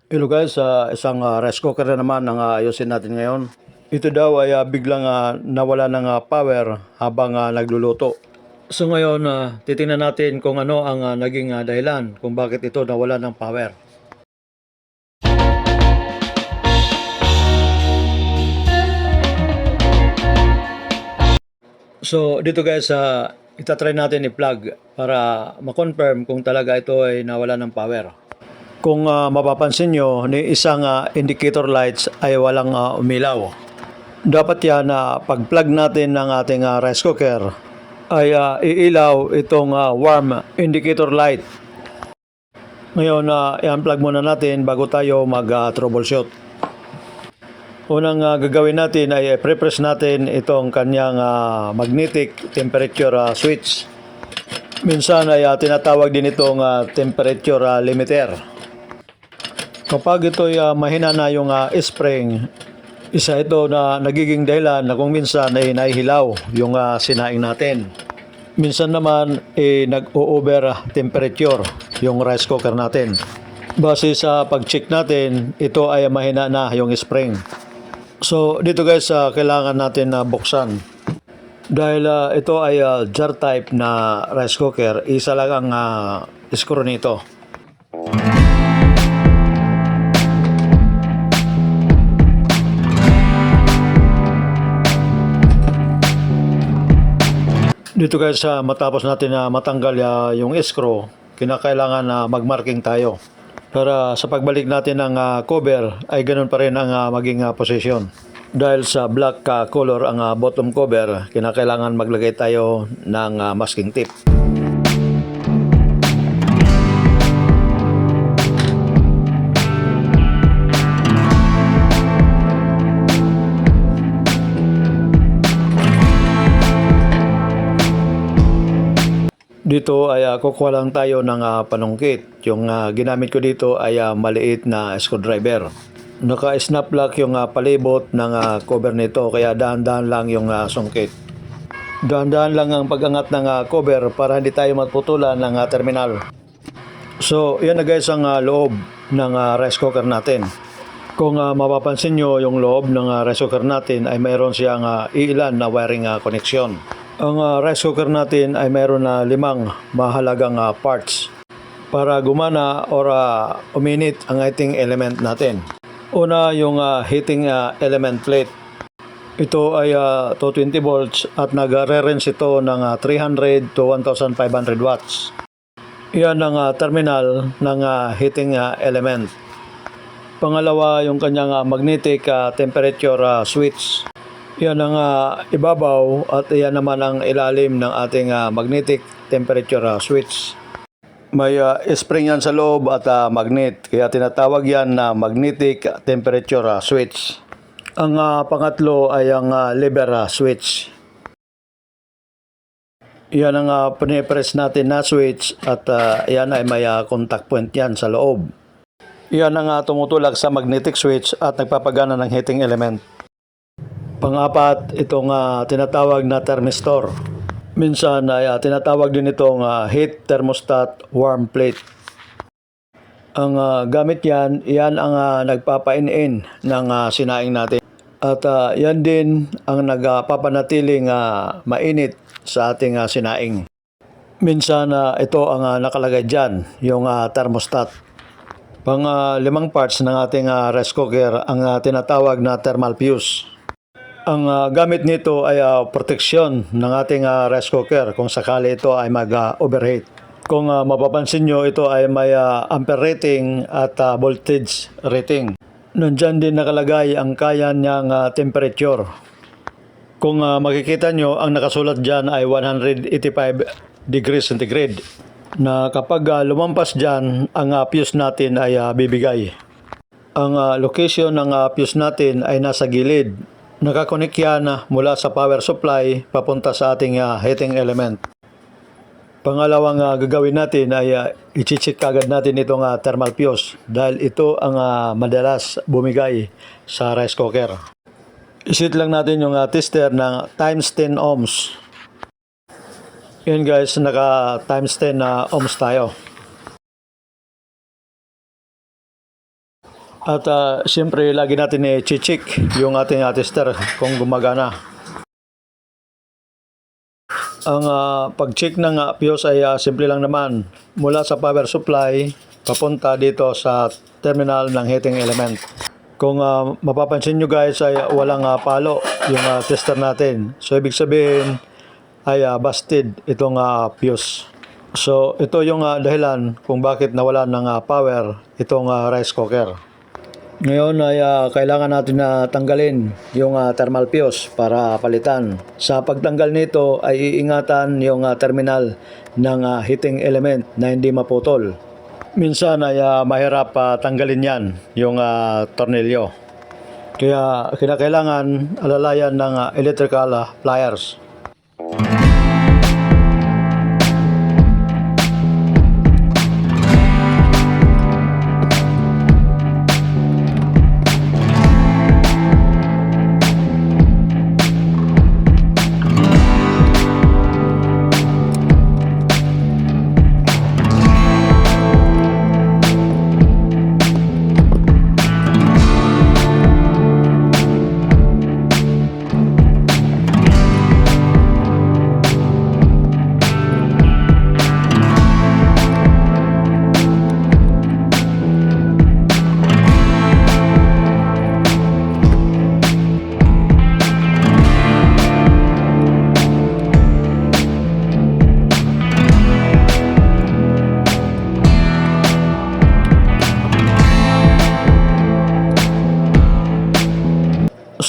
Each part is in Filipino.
Hello guys, isang rice cooker na naman ang ayusin natin ngayon. Ito daw ay biglang nawala ng power habang nagluluto. So ngayon, titingnan natin kung ano ang naging dahilan kung bakit ito nawala ng power. So dito guys, itatry natin i-plug para ma-confirm kung talaga ito ay nawala ng power. Kung mapapansin nyo, ni isang indicator lights ay walang umilaw. Dapat yan na pag-plug natin ng ating rice cooker ay iilaw itong warm indicator light. Ngayon, i-unplug muna natin bago tayo mag-troubleshoot. Unang gagawin natin ay pre-press natin itong kanyang magnetic temperature switch. Minsan ay tinatawag din itong temperature limiter. Kapag ito'y mahina na yung spring, isa ito na nagiging dahilan na kung minsan ay nahihilaw yung sinaing natin. Minsan naman nag-o-over temperature yung rice cooker natin. Base sa pag-check natin, ito ay mahina na yung spring. So dito guys, kailangan natin buksan. Dahil ito ay jar type na rice cooker, isa lang ang screw nito. Dito guys, matapos natin matanggal yung screw, kinakailangan na magmarking tayo. Para sa pagbalik natin ng cover ay ganun pa rin ang maging position. Dahil sa black color ang bottom cover, kinakailangan maglagay tayo ng masking tape. Dito ay kukuha lang tayo ng panungkit. Yung ginamit ko dito ay maliit na screwdriver. Naka-snap lock yung palibot ng cover nito kaya dahan-dahan lang yung sungkit. Dahan-dahan lang ang pag-angat ng cover para hindi tayo matputulan ng terminal. So yan na guys ang loob ng rice cooker natin. Kung mapapansin nyo yung loob ng rice cooker natin ay mayroon siyang iilan na wiring connection. Ang rice cooker natin ay mayroon na 5 mahalagang parts para gumana or uminit ang heating element natin. Una, yung heating element plate. Ito ay 220 volts at nag-reference ito ng 300 to 1,500 watts. Iyan ang terminal ng heating element. Pangalawa, yung kanyang magnetic temperature switch. Yan ang ibabaw at yan naman ang ilalim ng ating magnetic temperature switch. May spring yan sa loob at magnet, kaya tinatawag yan na magnetic temperature switch. Ang pangatlo ay ang lever switch. Yan ang pinipress natin na switch at yan ay may contact point yan sa loob. Yan ang tumutulak sa magnetic switch at nagpapagana ng heating element. Pang-apat, itong tinatawag na thermistor. Minsan ay tinatawag din itong heat thermostat warm plate. Ang gamit yan, yan ang nagpapain-in ng sinaing natin. At yan din ang nagpapanatiling mainit sa ating sinaing. Minsan ito ang nakalagay dyan, yung thermostat. Pang-limang parts ng ating rice cooker ang tinatawag na thermal fuse. Ang gamit nito ay proteksyon ng ating rice cooker kung sakali ito ay mag-overheat. Kung mapapansin nyo, ito ay may ampere rating at voltage rating. Nandyan din nakalagay ang kaya niyang temperature. Kung makikita nyo, ang nakasulat dyan ay 185 degrees centigrade. Na kapag lumampas dyan, ang fuse natin ay bibigay. Ang location ng fuse natin ay nasa gilid. Nakakonek yan mula sa power supply papunta sa ating heating element. Pangalawang gagawin natin ay i-check agad natin itong thermal fuse dahil ito ang madalas bumigay sa rice cooker. Isit lang natin yung tester ng times 10 ohms. Yan guys, naka times 10 ohms tayo. At siyempre lagi natin i-check yung ating tester kung gumagana. Ang pag-check ng fuse ay simple lang naman. Mula sa power supply papunta dito sa terminal ng heating element. Kung mapapansin nyo guys ay walang palo yung tester natin. So ibig sabihin ay busted itong fuse. So ito yung dahilan kung bakit nawalan ng power itong rice cooker. Ngayon ay kailangan natin na tanggalin yung thermal fuse para palitan. Sa pagtanggal nito ay iingatan yung terminal ng heating element na hindi maputol. Minsan ay mahirap tanggalin yan yung tornilyo. Kaya kinakailangan alalayan ng electrical pliers.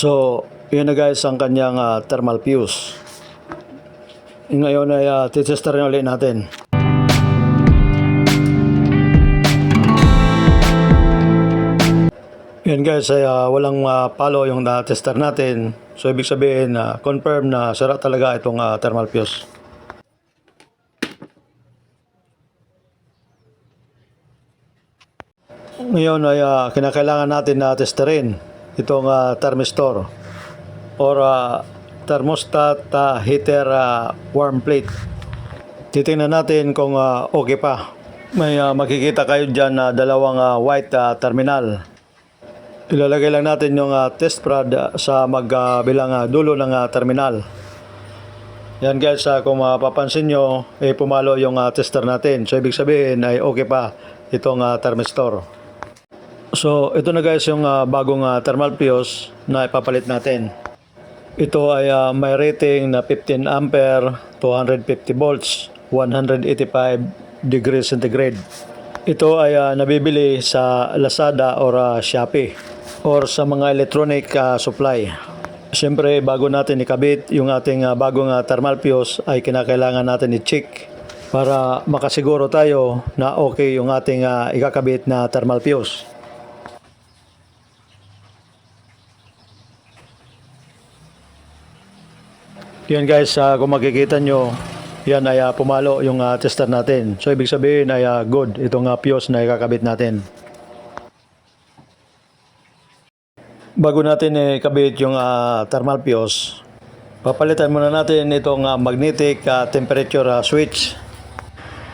So, yun na guys ang kanyang thermal fuse. Ngayon ay titester rin ulit natin. Yan guys ay walang palo yung tester natin. So, ibig sabihin confirm na sira talaga itong thermal fuse. Ngayon ay kinakailangan natin na testerin itong thermistor or thermostat heater warm plate. Titingnan natin kung okay pa. May makikita kayo dyan na dalawang white terminal. Ilalagay lang natin yung test prod sa magbilang dulo ng terminal. Yan guys, kung mapapansin nyo, pumalo yung tester natin. So ibig sabihin ay okay pa itong thermistor. So ito na guys yung bagong thermal fuse na ipapalit natin. Ito ay may rating na 15 ampere, 250 volts, 185 degrees centigrade. Ito ay nabibili sa Lazada or Shopee or sa mga electronic supply. Siyempre bago natin ikabit yung ating bagong thermal fuse ay kinakailangan natin i-check para makasiguro tayo na okay yung ating ikakabit na thermal fuse. Yan guys, kung makikita nyo, yan ay pumalo yung tester natin. So ibig sabihin ay good itong fuse na ikakabit natin. Bago natin ikabit yung thermal fuse, papalitan muna natin itong magnetic temperature switch.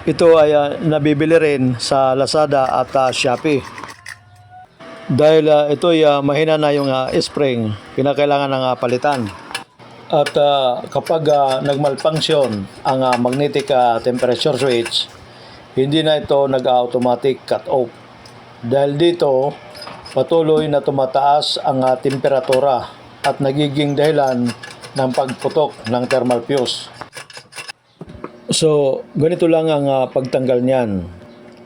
Ito ay nabibili rin sa Lazada at Shopee. Dahil ito ay mahina na yung spring, kinakailangan ng palitan. At kapag nagmalfunction ang magnetic temperature switch, hindi na ito nag-automatic cut off. Dahil dito, patuloy na tumataas ang temperatura at nagiging dahilan ng pagputok ng thermal fuse. So, ganito lang ang pagtanggal niyan.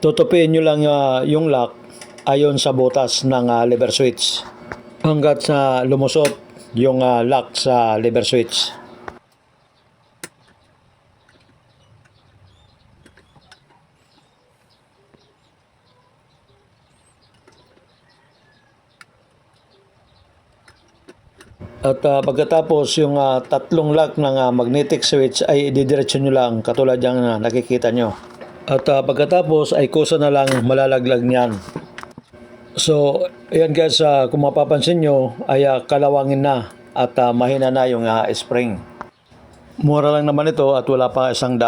Tutupin nyo lang yung lock ayon sa butas ng lever switch hanggat sa lumusot yung lock sa lever switch. At pagkatapos yung tatlong lock ng magnetic switch ay ididiretso nyo lang katulad yung nakikita nyo. At pagkatapos ay kusa na lang malalaglag niyan. So, ayan guys, kung mapapansin nyo ay kalawangin na at mahina na yung spring. Mura lang naman ito at wala pa 100.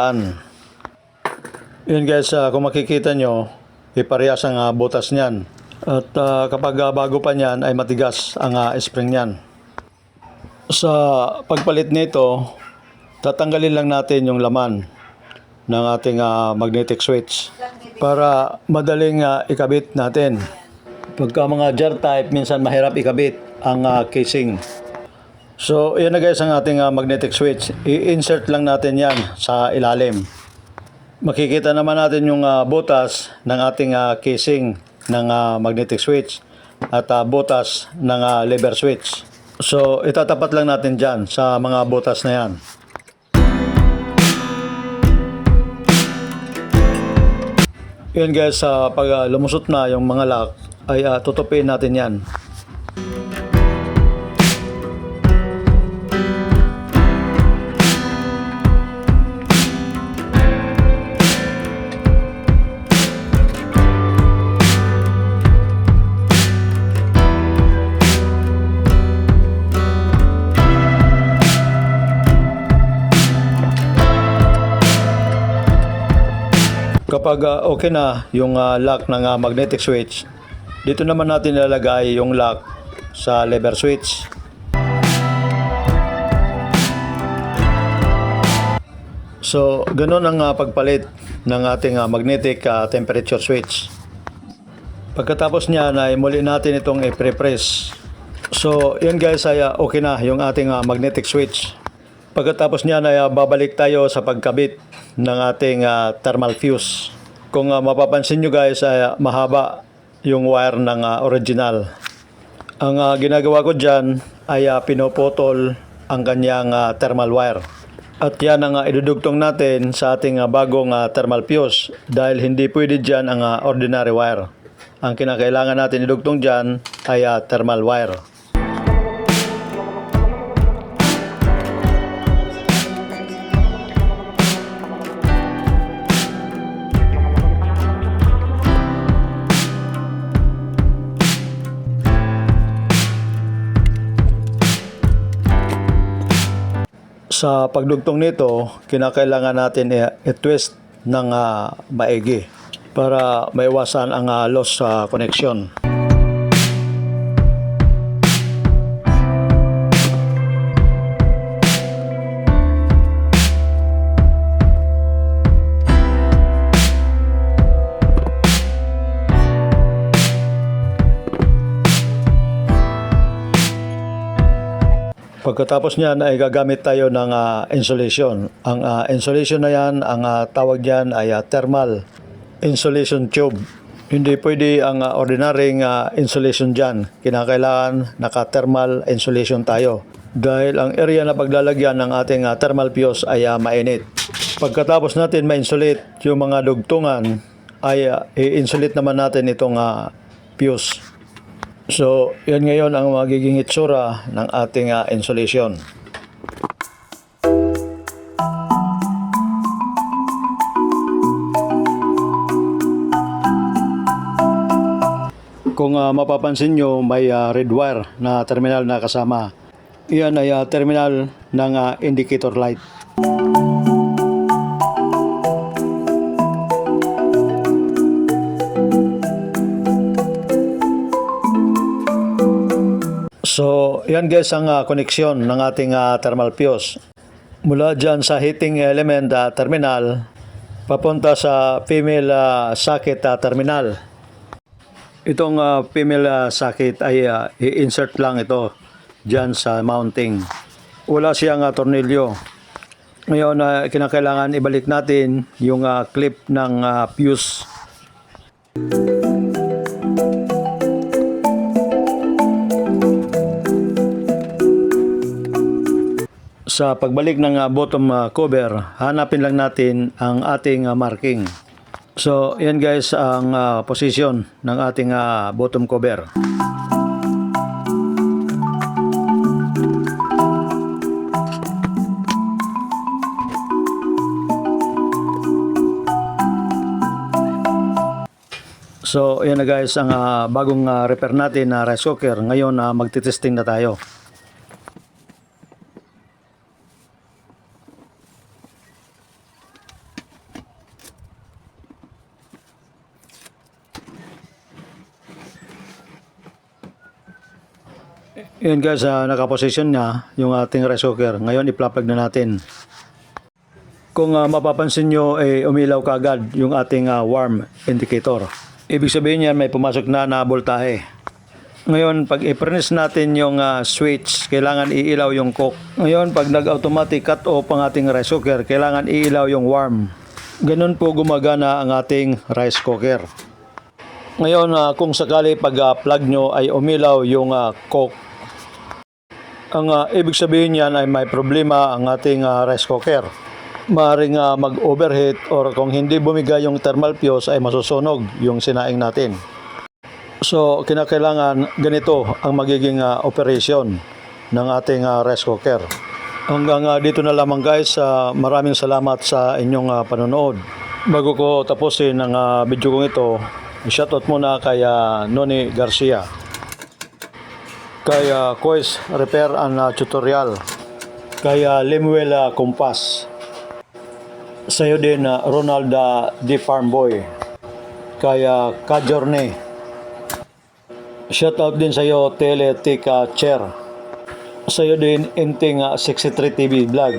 Ayan guys, kung makikita nyo, iparehas ang butas niyan. At kapag bago pa niyan ay matigas ang spring niyan. Sa pagpalit nito, tatanggalin lang natin yung laman ng ating magnetic switch para madaling ikabit natin. Pagka mga jar type, minsan mahirap ikabit ang casing. So, yan na guys ang ating magnetic switch. I-insert lang natin yan sa ilalim. Makikita naman natin yung butas ng ating casing ng magnetic switch at butas ng lever switch. So, itatapat lang natin dyan sa mga butas na yan. Yan guys, pag lumusot na yung mga lock, ay tutupin natin yan. Kapag okay na yung lock ng magnetic switch, dito naman natin ilalagay yung lock sa lever switch. So, ganun ang pagpalit ng ating magnetic temperature switch. Pagkatapos niyan ay muli natin itong i-press. So, yun guys ay okay na yung ating magnetic switch. Pagkatapos niyan ay babalik tayo sa pagkabit ng ating thermal fuse. Kung mapapansin nyo guys ay mahaba yung wire ng original. Ang ginagawa ko dyan ay pinuputol ang kanyang thermal wire. At yan ang idudugtong natin sa ating bagong thermal fuse dahil hindi pwede dyan ang ordinary wire. Ang kinakailangan natin idugtong dyan ay thermal wire. Sa pagdugtong nito, kinakailangan natin i-twist ng maigi para maiwasan ang loss sa connection. Pagkatapos niyan ay gagamit tayo ng insulation. Ang insulation na yan, ang tawag niyan ay thermal insulation tube. Hindi pwede ang ordinaryong insulation dyan. Kinakailangan naka-thermal insulation tayo. Dahil ang area na paglalagyan ng ating thermal fuse ay mainit. Pagkatapos natin ma-insulate yung mga dugtungan, ay i-insulate naman natin itong fuse. So, yan ngayon ang magiging itsura ng ating insulation. Kung mapapansin nyo, may red wire na terminal na kasama. Iyan ay terminal ng indicator light. So, yan guys ang koneksyon ng ating thermal fuse. Mula dyan sa heating element terminal, papunta sa female socket terminal. Itong female socket ay i-insert lang ito dyan sa mounting. Wala siyang tornilyo. Ngayon, kinakailangan ibalik natin yung clip ng fuse. Sa pagbalik ng bottom cover, hanapin lang natin ang ating marking. So, yan guys ang position ng ating bottom cover. So, yan na guys ang bagong repair natin na rice cooker. Ngayon, magtitesting na tayo. Yan guys, nakaposition na yung ating rice cooker. Ngayon, i-plug na natin. Kung mapapansin nyo, umilaw kaagad yung ating warm indicator. Ibig sabihin yan, may pumasok na voltahe. Ngayon, pag i-press natin yung switch, kailangan iilaw yung cook. Ngayon, pag nag-automatic cut off ang ating rice cooker, kailangan iilaw yung warm. Ganun po gumagana ang ating rice cooker. Ngayon, kung sakali pag plug nyo ay umilaw yung cook, ang ibig sabihin yan ay may problema ang ating rice cooker. Maaaring mag-overheat or kung hindi bumigay yung thermal fuse ay masusunog yung sinaing natin. So, kinakailangan ganito ang magiging operation ng ating rice cooker. Hanggang dito na lamang guys. Maraming salamat sa inyong panonood. Bago ko tapusin ang video kong ito, shoutout muna kay Noni Garcia, kay Kois Repair and Tutorial, kay Lemuel Kumpas, sa iyo din Ronald D. Farmboy, kay Kajorne. Shoutout din sa iyo Teletica Chair. Sa iyo din Inting 63 TV Vlog.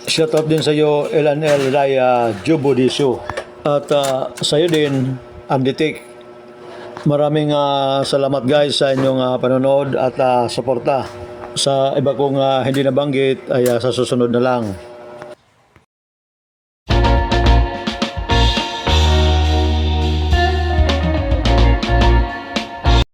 Shoutout din sa iyo LNL Raya Jubo Disu. At sa iyo din Anditik. Maraming salamat guys sa inyong panonood at suporta. Sa iba kong hindi nabanggit ay sa susunod na lang.